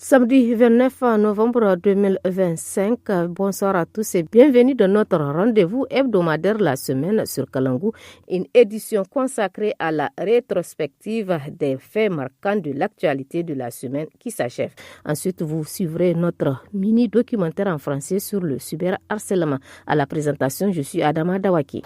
Samedi 29 novembre 2025, bonsoir à tous et bienvenue dans notre rendez-vous hebdomadaire la semaine sur Kalangou, une édition consacrée à la rétrospective des faits marquants de l'actualité de la semaine qui s'achève. Ensuite, vous suivrez notre mini-documentaire en français sur le cyberharcèlement. À la présentation, je suis Adama Dawaki.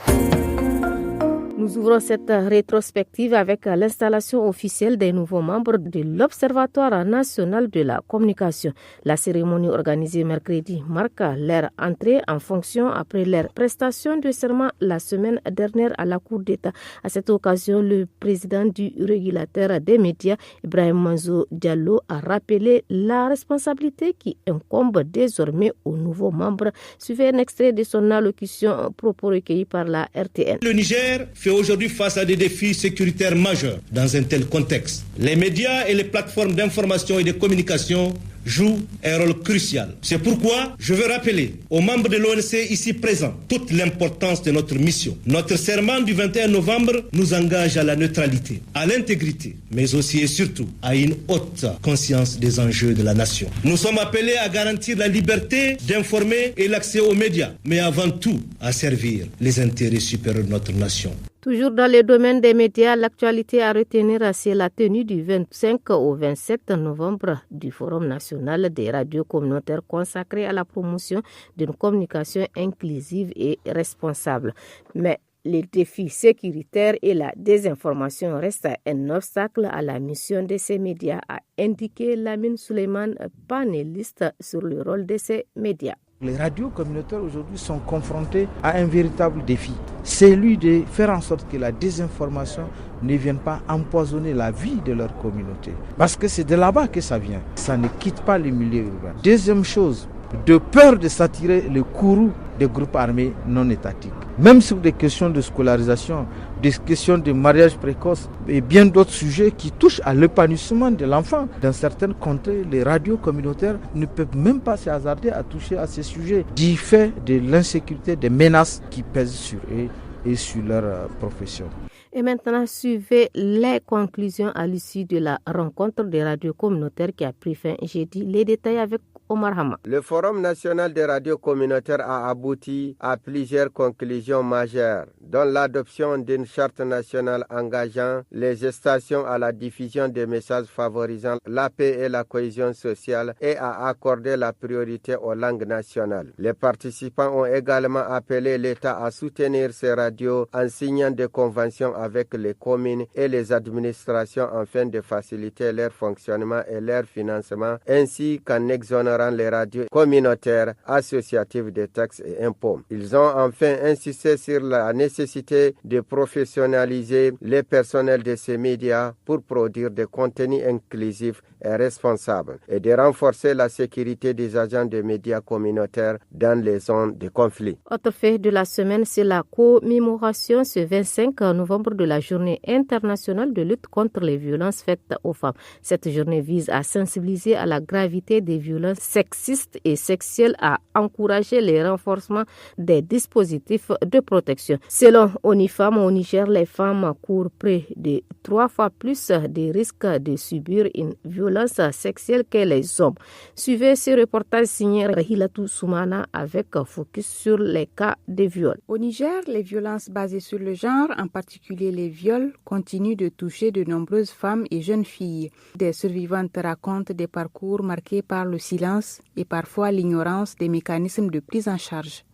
Nous ouvrons cette rétrospective avec l'installation officielle des nouveaux membres de l'Observatoire national de la communication. La cérémonie organisée mercredi marque leur entrée en fonction après leur prestation de serment la semaine dernière à la Cour d'État. À cette occasion, le président du régulateur des médias, Ibrahim Manzo Diallo, a rappelé la responsabilité qui incombe désormais aux nouveaux membres. Suivez un extrait de son allocution, propos recueillis par la RTN. Le Niger fait aujourd'hui face à des défis sécuritaires majeurs dans un tel contexte. Les médias et les plateformes d'information et de communication jouent un rôle crucial. C'est pourquoi je veux rappeler aux membres de l'ONC ici présents toute l'importance de notre mission. Notre serment du 21 novembre nous engage à la neutralité, à l'intégrité, mais aussi et surtout à une haute conscience des enjeux de la nation. Nous sommes appelés à garantir la liberté d'informer et l'accès aux médias, mais avant tout à servir les intérêts supérieurs de notre nation. Toujours dans le domaine des médias, l'actualité à retenir, c'est la tenue du 25 au 27 novembre du Forum national des radios communautaires consacré à la promotion d'une communication inclusive et responsable. Mais les défis sécuritaires et la désinformation restent un obstacle à la mission de ces médias, a indiqué Lamine Suleiman, panéliste sur le rôle de ces médias. Les radios communautaires aujourd'hui sont confrontées à un véritable défi. C'est lui de faire en sorte que la désinformation ne vienne pas empoisonner la vie de leur communauté. Parce que c'est de là-bas que ça vient. Ça ne quitte pas les milieux urbains. Deuxième chose, de peur de s'attirer le courroux des groupes armés non étatiques. Même sur des questions de scolarisation, des questions de mariage précoce et bien d'autres sujets qui touchent à l'épanouissement de l'enfant. Dans certaines contrées, les radios communautaires ne peuvent même pas se hasarder à toucher à ces sujets du fait de l'insécurité, des menaces qui pèsent sur eux et sur leur profession. Et maintenant, suivez les conclusions à l'issue de la rencontre des radios communautaires qui a pris fin jeudi. Les détails avec Omar Hama. Le Forum national des radios communautaires a abouti à plusieurs conclusions majeures, dont l'adoption d'une charte nationale engageant les stations à la diffusion des messages favorisant la paix et la cohésion sociale et à accorder la priorité aux langues nationales. Les participants ont également appelé l'État à soutenir ces radios en signant des conventions avec les communes et les administrations afin de faciliter leur fonctionnement et leur financement, ainsi qu'en exonérant les radios communautaires associatives de taxes et impôts. Ils ont enfin insisté sur la nécessité de professionnaliser les personnels de ces médias pour produire des contenus inclusifs et responsables et de renforcer la sécurité des agents de médias communautaires dans les zones de conflit. Autre fait de la semaine, c'est la commémoration ce 25 novembre de la journée internationale de lutte contre les violences faites aux femmes. Cette journée vise à sensibiliser à la gravité des violences sexistes et sexuelles, à encourager le renforcement des dispositifs de protection. Selon ONIFAM, au Niger, les femmes courent près de 3 fois plus de risques de subir une violence sexuelle que les hommes. Suivez ce reportage signé Rahilatou Soumana avec focus sur les cas de viol. Au Niger, les violences basées sur le genre, en particulier les viols, continuent de toucher de nombreuses femmes et jeunes filles. Des survivantes racontent des parcours marqués par le silence et parfois l'ignorance des mécanismes de prise en charge.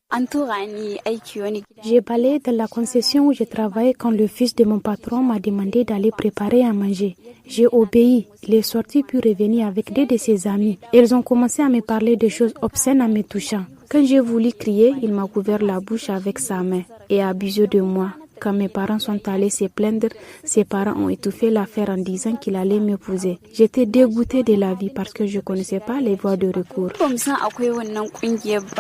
J'ai balayé dans la concession où je travaillais quand le fils de mon patron m'a demandé d'aller préparer à manger. J'ai obéi. Il est sorti puis revenu avec 2 de ses amis. Ils ont commencé à me parler de choses obscènes en me touchant. Quand j'ai voulu crier, il m'a couvert la bouche avec sa main et a abusé de moi. Quand mes parents sont allés se plaindre, ses parents ont étouffé l'affaire en disant qu'il allait m'épouser. J'étais dégoûtée de la vie parce que je ne connaissais pas les voies de recours.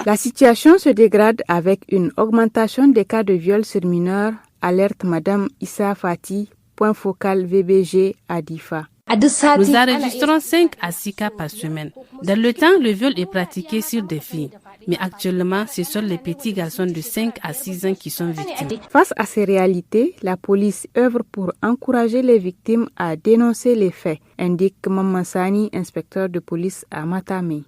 La situation se dégrade avec une augmentation des cas de viol sur mineurs, alerte Madame Issa Fati, point focal VBG à Difa. Nous enregistrons 5 à 6 cas par semaine. Dans le temps, le viol est pratiqué sur des filles. Mais actuellement, ce sont les petits garçons de 5 à 6 ans qui sont victimes. Face à ces réalités, la police œuvre pour encourager les victimes à dénoncer les faits. indique Mamansani, inspecteur de police à Matamé.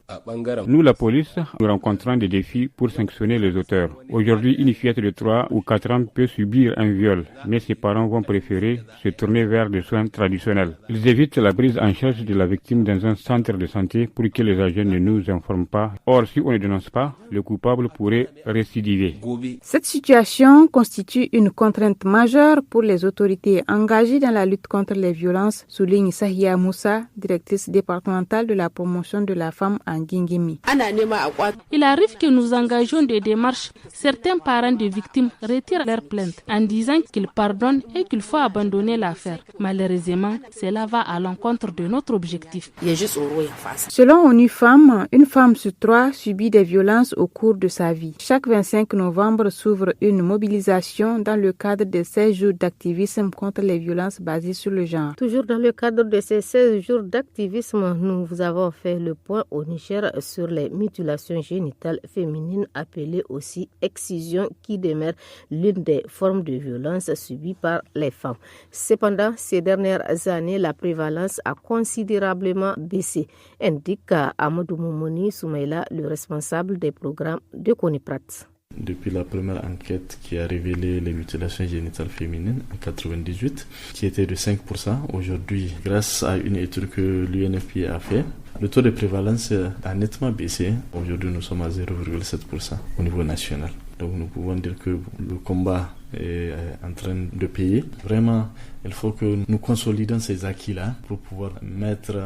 Nous, la police, nous rencontrons des défis pour sanctionner les auteurs. Aujourd'hui, une fillette de 3 ou 4 ans peut subir un viol, mais ses parents vont préférer se tourner vers des soins traditionnels. Ils évitent la prise en charge de la victime dans un centre de santé pour que les agents ne nous informent pas. Or, si on ne dénonce pas, le coupable pourrait récidiver. Cette situation constitue une contrainte majeure pour les autorités engagées dans la lutte contre les violences, souligne Sahia Moussa, directrice départementale de la promotion de la femme en Guingimi. Il arrive que nous engagions des démarches. Certains parents de victimes retirent leur plainte en disant qu'ils pardonnent et qu'il faut abandonner l'affaire. Malheureusement, cela va à l'encontre de notre objectif. Selon ONU Femmes, une femme sur 3 subit des violences au cours de sa vie. Chaque 25 novembre s'ouvre une mobilisation dans le cadre des 16 jours d'activisme contre les violences basées sur le genre. Toujours dans le cadre de ces 16 jours d'activisme, nous vous avons fait le point au Niger sur les mutilations génitales féminines, appelées aussi excision, qui demeure l'une des formes de violence subies par les femmes. Cependant, ces dernières années, la prévalence a considérablement baissé, indique Amadou Moumouni Soumaïla, le responsable des programmes de Koniprat. Depuis la première enquête qui a révélé les mutilations génitales féminines en 1998, qui était de 5%, aujourd'hui, grâce à une étude que l'UNFPA a fait, le taux de prévalence a nettement baissé. Aujourd'hui, nous sommes à 0,7% au niveau national. Donc nous pouvons dire que le combat est en train de payer. Vraiment, il faut que nous consolidons ces acquis-là pour pouvoir mettre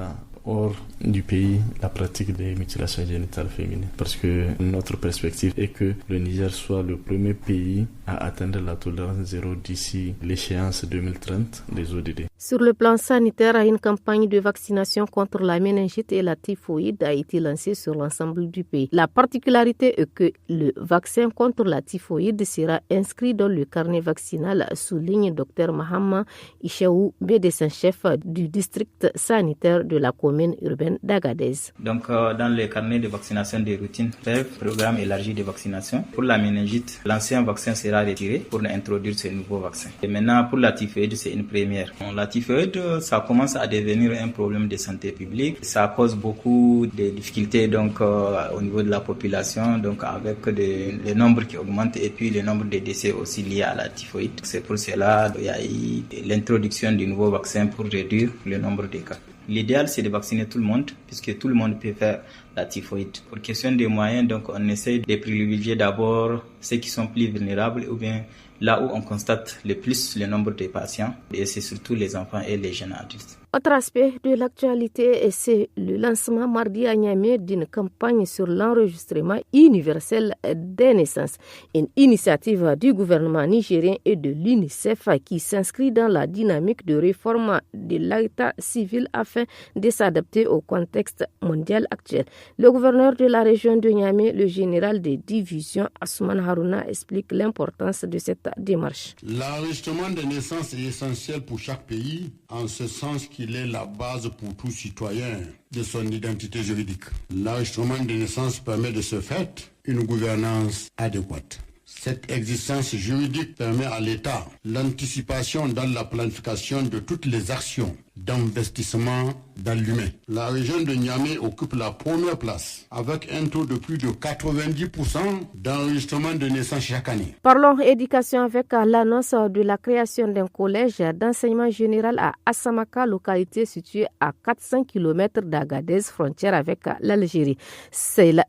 hors du pays la pratique des mutilations génitales féminines. Parce que notre perspective est que le Niger soit le premier pays à atteindre la tolérance zéro d'ici l'échéance 2030 des ODD. Sur le plan sanitaire, une campagne de vaccination contre la méningite et la typhoïde a été lancée sur l'ensemble du pays. La particularité est que le vaccin contre la typhoïde sera inscrit dans le carnet vaccinal, souligne Dr Mahama Ishaou, médecin-chef du district sanitaire de la commune urbaine d'Agadez. Donc, dans le carnet de vaccination des routines PEV, programme élargi de vaccination, pour la méningite, l'ancien vaccin sera retiré pour introduire ce nouveau vaccin. Et maintenant, pour la typhoïde, c'est une première. La typhoïde, ça commence à devenir un problème de santé publique. Ça cause beaucoup de difficultés donc au niveau de la population, donc avec le nombre qui augmente et puis le nombre de décès aussi liés à la typhoïde. C'est pour cela qu'il y a eu l'introduction du nouveau vaccin pour réduire le nombre de cas. L'idéal, c'est de vacciner tout le monde, puisque tout le monde peut faire la typhoïde. Pour question des moyens, donc, on essaie de privilégier d'abord ceux qui sont plus vulnérables ou bien là où on constate le plus le nombre de patients, et c'est surtout les enfants et les jeunes adultes. Autre aspect de l'actualité, c'est le lancement mardi à Niamey d'une campagne sur l'enregistrement universel des naissances, une initiative du gouvernement nigérien et de l'UNICEF qui s'inscrit dans la dynamique de réforme de l'état civil afin de s'adapter au contexte mondial actuel. Le gouverneur de la région de Niamey, le général des divisions Asuman Harouna, explique l'importance de cette démarche. L'enregistrement des naissances est essentiel pour chaque pays, en ce sens qu'il est la base pour tout citoyen de son identité juridique. L'enregistrement des naissances permet de ce fait une gouvernance adéquate. Cette existence juridique permet à l'État l'anticipation dans la planification de toutes les actions d'investissement dans l'humain. La région de Niamey occupe la première place avec un taux de plus de 90% d'enregistrement de naissance chaque année. Parlons éducation avec l'annonce de la création d'un collège d'enseignement général à Assamaka, localité située à 400 km d'Agadez, frontière avec l'Algérie. Cela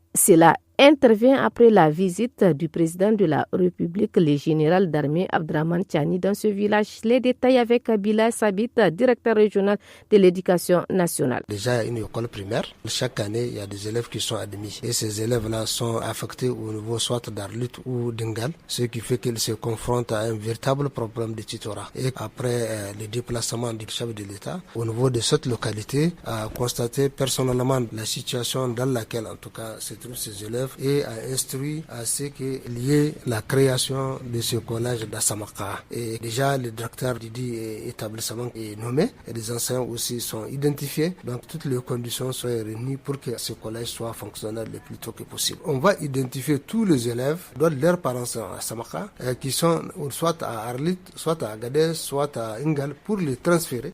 intervient après la visite du président de la République, le général d'armée Abdraman Tchani, dans ce village. Les détails avec Bilal Sabit, directeur régional de l'éducation nationale. Déjà, une école primaire, chaque année, il y a des élèves qui sont admis. Et ces élèves-là sont affectés au niveau soit d'Arlit ou d'Ingal, ce qui fait qu'ils se confrontent à un véritable problème de tutorat. Et après le déplacement du chef de l'État, au niveau de cette localité, a constaté personnellement la situation dans laquelle, en tout cas, se trouvent ces élèves et a instruit à ce qu'il y ait la création de ce collège d'Assamaka. Et déjà, le directeur du dit établissement est nommé et les enseignants aussi sont identifiés. Donc, toutes les conditions sont réunies pour que ce collège soit fonctionnel le plus tôt que possible. On va identifier tous les élèves dont leurs parents sont à Assamaka, qui sont soit à Arlit, soit à Agadez, soit à Ingal, pour les transférer.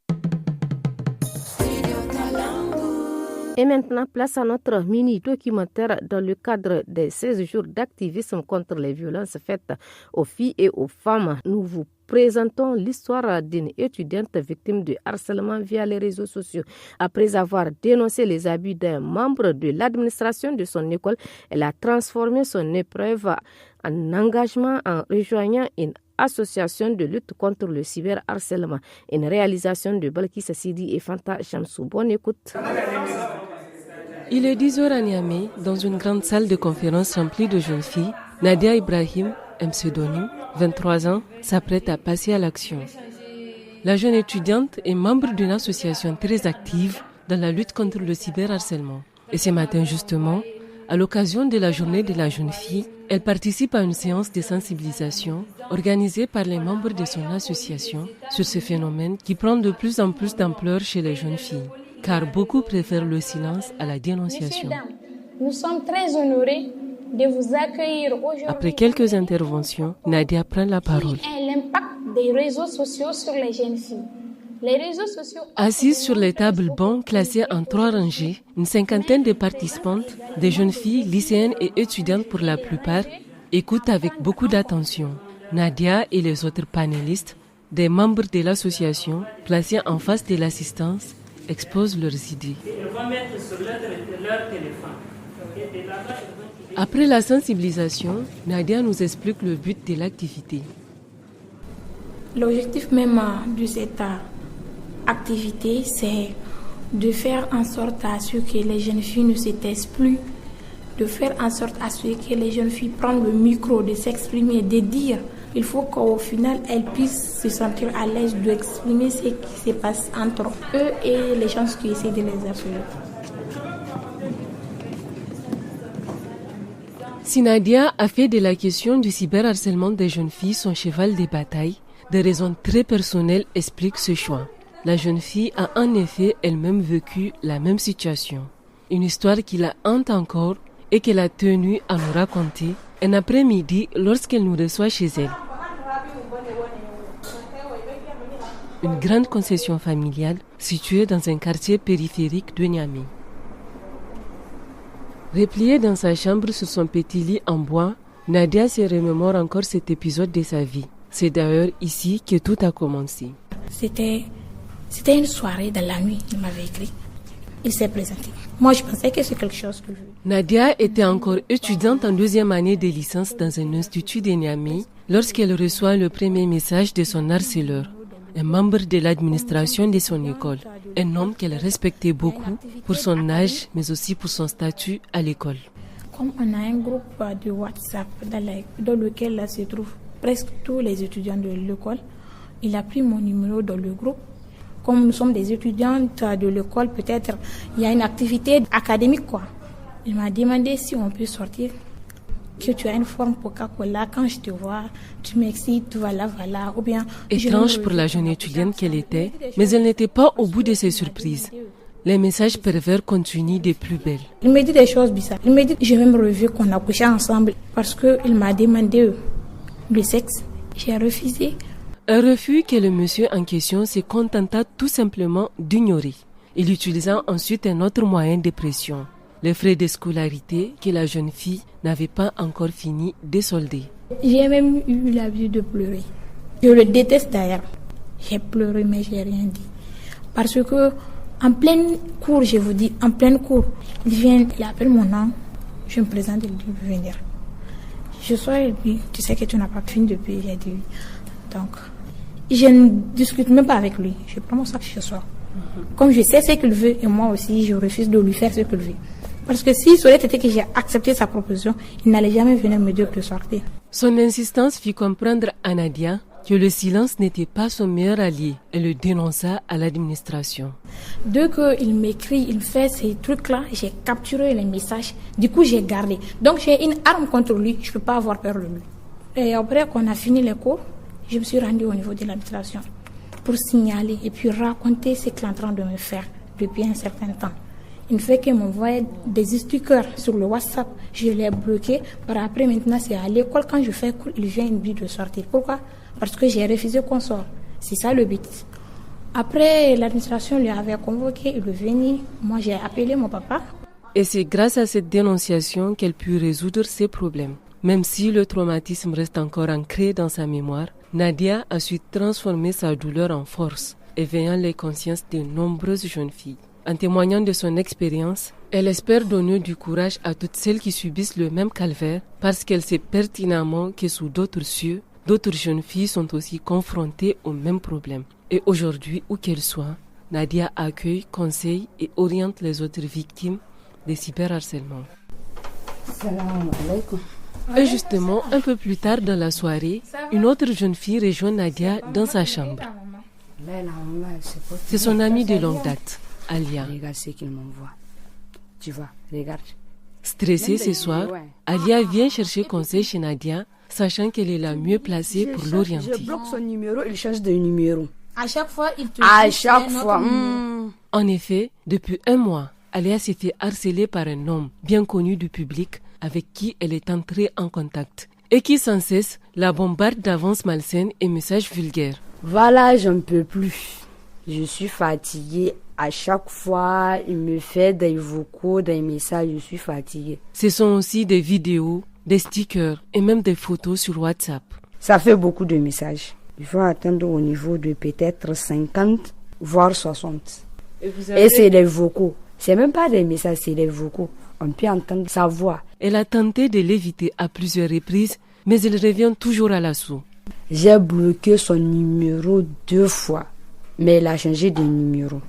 Et maintenant, place à notre mini-documentaire dans le cadre des 16 jours d'activisme contre les violences faites aux filles et aux femmes. Nous vous présentons l'histoire d'une étudiante victime de harcèlement via les réseaux sociaux. Après avoir dénoncé les abus d'un membre de l'administration de son école, elle a transformé son épreuve en engagement en rejoignant une association de lutte contre le cyberharcèlement. Une réalisation de Balkissa Sidi et Fanta Chamsou. Bonne écoute. Il est 10h à Niamey, dans une grande salle de conférence remplie de jeunes filles. Nadia Ibrahim, un pseudonyme, 23 ans, s'apprête à passer à l'action. La jeune étudiante est membre d'une association très active dans la lutte contre le cyberharcèlement. Et ce matin justement, à l'occasion de la journée de la jeune fille, elle participe à une séance de sensibilisation organisée par les membres de son association sur ce phénomène qui prend de plus en plus d'ampleur chez les jeunes filles, car beaucoup préfèrent le silence à la dénonciation. Nous sommes très honorés de vous accueillir aujourd'hui. Après quelques interventions, Nadia prend la parole. L'impact des réseaux sociaux sur les jeunes filles. Les réseaux sociaux... Assises sur les tables bancs classées en 3 rangées, une cinquantaine de participantes, des jeunes filles, lycéennes et étudiantes pour la plupart, écoutent avec beaucoup d'attention. Nadia et les autres panélistes, des membres de l'association, placés en face de l'assistance, exposent leurs idées. Après la sensibilisation, Nadia nous explique le but de l'activité. L'objectif même de cette activité, c'est de faire en sorte à ce que les jeunes filles ne se taisent plus, de faire en sorte à ce que les jeunes filles prennent le micro, de s'exprimer, de dire. Il faut qu'au final, elles puissent se sentir à l'aise d'exprimer ce qui se passe entre eux et les gens qui essaient de les appeler. Si Nadia a fait de la question du cyberharcèlement des jeunes filles son cheval de bataille, des raisons très personnelles expliquent ce choix. La jeune fille a en effet elle-même vécu la même situation. Une histoire qui la hante encore et qu'elle a tenu à nous raconter un après-midi lorsqu'elle nous reçoit chez elle. Une grande concession familiale située dans un quartier périphérique de Niamey. Repliée dans sa chambre sur son petit lit en bois, Nadia se remémore encore cet épisode de sa vie. C'est d'ailleurs ici que tout a commencé. C'était une soirée de la nuit, il m'avait écrit. Il s'est présenté. Moi, je pensais que c'est quelque chose que je... Nadia était encore étudiante en 2e année de licence dans un institut de Niamey lorsqu'elle reçoit le premier message de son harceleur, un membre de l'administration de son école, un homme qu'elle respectait beaucoup pour son âge, mais aussi pour son statut à l'école. Comme on a un groupe de WhatsApp dans lequel se trouvent presque tous les étudiants de l'école, il a pris mon numéro dans le groupe. Comme nous sommes des étudiantes de l'école, peut-être il y a une activité académique, quoi. Il m'a demandé si on peut sortir, que tu as une forme Coca-Cola, quand je te vois, tu m'excites, voilà, ou bien... Étrange pour la jeune étudiante qu'elle était, mais elle n'était pas au bout de ses surprises. Les messages pervers continuent de plus belle. Il me dit des choses bizarres. Il me dit, j'ai même revu qu'on a couché ensemble parce qu'il m'a demandé le sexe. J'ai refusé. Un refus que le monsieur en question se contenta tout simplement d'ignorer. Il utilisa ensuite un autre moyen de pression, les frais de scolarité que la jeune fille n'avait pas encore fini de solder. J'ai même eu l'habitude de pleurer. Je le déteste d'ailleurs. J'ai pleuré mais j'ai rien dit. Parce que en pleine cour, je vous dis, en pleine cour, il appelle mon nom, je me présente, il dit venir. Je sors et lui, tu sais que tu n'as pas fini depuis, j'ai dit oui. Donc, je ne discute même pas avec lui. Je prends mon sac, je sors. Comme je sais ce qu'il veut, et moi aussi, je refuse de lui faire ce qu'il veut. Parce que si ça aurait été que j'ai accepté sa proposition, il n'allait jamais venir me dire de sortir. Son insistance fit comprendre à Nadia que le silence n'était pas son meilleur allié. Elle le dénonça à l'administration. Dès qu'il m'écrit, il fait ces trucs-là, j'ai capturé les messages. Du coup, j'ai gardé. Donc, j'ai une arme contre lui. Je ne peux pas avoir peur de lui. Et après qu'on a fini les cours, je me suis rendue au niveau de l'administration pour signaler et puis raconter ce qu'il est en train de me faire depuis un certain temps. Une fois qu'il m'envoyait des stickers sur le WhatsApp, je l'ai bloqué. Par après, maintenant, c'est à l'école. Quand je fais cours, il vient me dire de sortir. Pourquoi? Parce que j'ai refusé qu'on sorte. C'est ça le but. Après, l'administration lui avait convoqué, il est venu. Moi, j'ai appelé mon papa. Et c'est grâce à cette dénonciation qu'elle put résoudre ses problèmes. Même si le traumatisme reste encore ancré dans sa mémoire, Nadia a su transformer sa douleur en force, éveillant les consciences de nombreuses jeunes filles. En témoignant de son expérience, elle espère donner du courage à toutes celles qui subissent le même calvaire parce qu'elle sait pertinemment que sous d'autres cieux, d'autres jeunes filles sont aussi confrontées aux mêmes problèmes. Et aujourd'hui, où qu'elles soient, Nadia accueille, conseille et oriente les autres victimes des cyberharcèlements. Et justement, un peu plus tard dans la soirée, une autre jeune fille rejoint Nadia dans sa chambre. C'est son amie de longue date, Alia. Regarde ce qu'il m'envoie. Tu vois, regarde. Stressée ce soir, Alia vient chercher conseil chez Nadia, sachant qu'elle est la mieux placée pour l'orienter. Je bloque son numéro, il change de numéro. À chaque fois, il te À chaque fois. En effet, depuis 1 mois, Alia s'est fait harceler par un homme bien connu du public avec qui elle est entrée en contact et qui sans cesse la bombarde d'avances malsaines et messages vulgaires. Voilà, j'en peux plus. Je suis fatiguée. À chaque fois, il me fait des vocaux, des messages, je suis fatiguée. Ce sont aussi des vidéos, des stickers et même des photos sur WhatsApp. Ça fait beaucoup de messages. Il faut atteindre au niveau de peut-être 50, voire 60. Et c'est des vocaux. C'est même pas des messages, c'est des vocaux. On peut entendre sa voix. Elle a tenté de l'éviter à plusieurs reprises, mais elle revient toujours à l'assaut. J'ai bloqué son numéro 2 fois, mais elle a changé de numéro.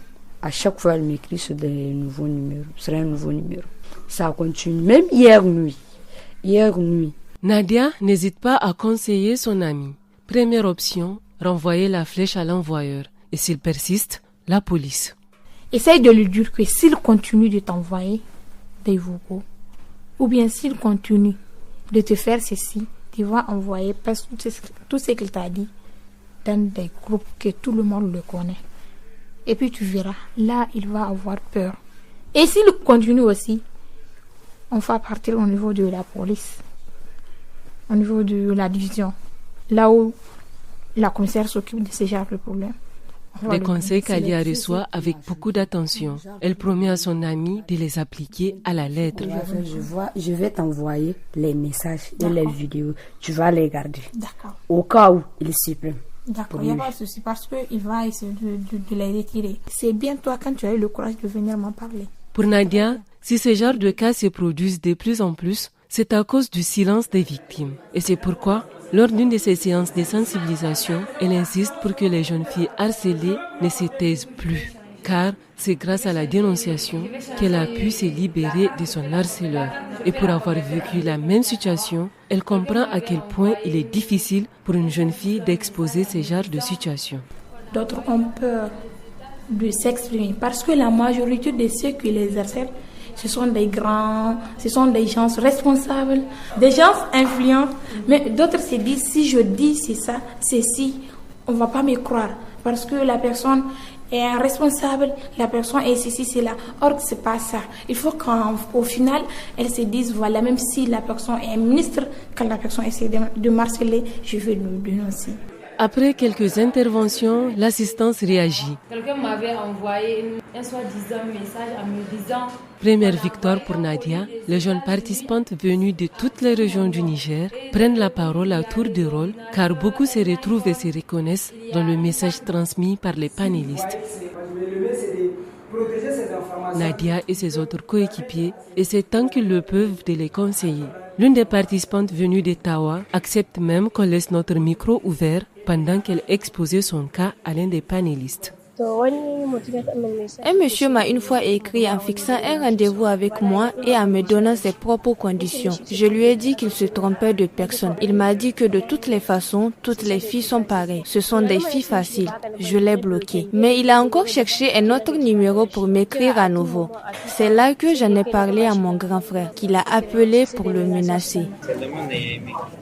À chaque fois, elle m'écrit sur des nouveaux numéros, sur un nouveau numéro. Ça continue, même hier nuit. Nadia n'hésite pas à conseiller son ami. Première option, renvoyer la flèche à l'envoyeur. Et s'il persiste, la police. Essaye de lui dire que s'il continue de t'envoyer des vocaux, ou bien s'il continue de te faire ceci, tu vas envoyer tout ce qu'il t'a dit dans des groupes que tout le monde le connaît. Et puis tu verras, là, il va avoir peur. Et s'il continue aussi, on va partir au niveau de la police, au niveau de la division, là où la commissaire s'occupe de ce genre de problème. Des conseils qu'Alia reçoit avec beaucoup d'attention. Elle promet à son amie de les appliquer à la lettre. Je vais t'envoyer les messages et les vidéos. Tu vas les garder. D'accord. Au cas où il supprime. D'accord, il n'y a pas de souci parce qu'il va essayer de les retirer. C'est bien toi quand tu as eu le courage de venir m'en parler. Pour Nadia, si ce genre de cas se produisent de plus en plus, c'est à cause du silence des victimes. Et c'est pourquoi, lors d'une de ces séances de sensibilisation, elle insiste pour que les jeunes filles harcelées ne se taisent plus. Car c'est grâce à la dénonciation qu'elle a pu se libérer de son harceleur. Et pour avoir vécu la même situation, elle comprend à quel point il est difficile pour une jeune fille d'exposer ce genre de situation. D'autres ont peur de s'exprimer parce que la majorité de ceux qui les harcèlent, ce sont des grands, ce sont des gens responsables, des gens influents. Mais d'autres se disent, si je dis c'est ça, c'est si, on ne va pas me croire. Parce que la personne est un responsable, la personne est ceci, c'est là. Or, ce n'est pas ça. Il faut qu'au final, elles se disent, voilà, même si la personne est ministre, quand la personne essaie de harceler, je vais le dénoncer. Après quelques interventions, l'assistance réagit. Quelqu'un m'avait envoyé un soi-disant message en me disant... Première victoire pour Nadia, les jeunes participantes venues de toutes les régions du Niger prennent la parole à tour de rôle car beaucoup se retrouvent et se reconnaissent dans le message transmis par les panélistes. Nadia et ses autres coéquipiers essaient tant qu'ils le peuvent de les conseiller. L'une des participantes venues d'Ottawa accepte même qu'on laisse notre micro ouvert pendant qu'elle exposait son cas à l'un des panélistes. Un monsieur m'a une fois écrit en fixant un rendez-vous avec moi et en me donnant ses propres conditions. Je lui ai dit qu'il se trompait de personne. Il m'a dit que de toutes les façons, toutes les filles sont pareilles. Ce sont des filles faciles. Je l'ai bloqué. Mais il a encore cherché un autre numéro pour m'écrire à nouveau. C'est là que j'en ai parlé à mon grand frère, qui l'a appelé pour le menacer.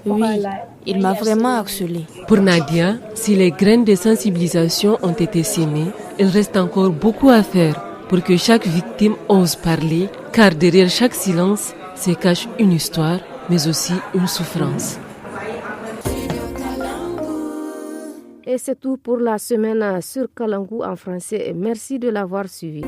Oui, il m'a vraiment harcelé. Pour Nadia, si les graines de sensibilisation ont été sémées, il reste encore beaucoup à faire pour que chaque victime ose parler, car derrière chaque silence se cache une histoire, mais aussi une souffrance. Et c'est tout pour la semaine sur Kalangu en français. Merci de l'avoir suivi.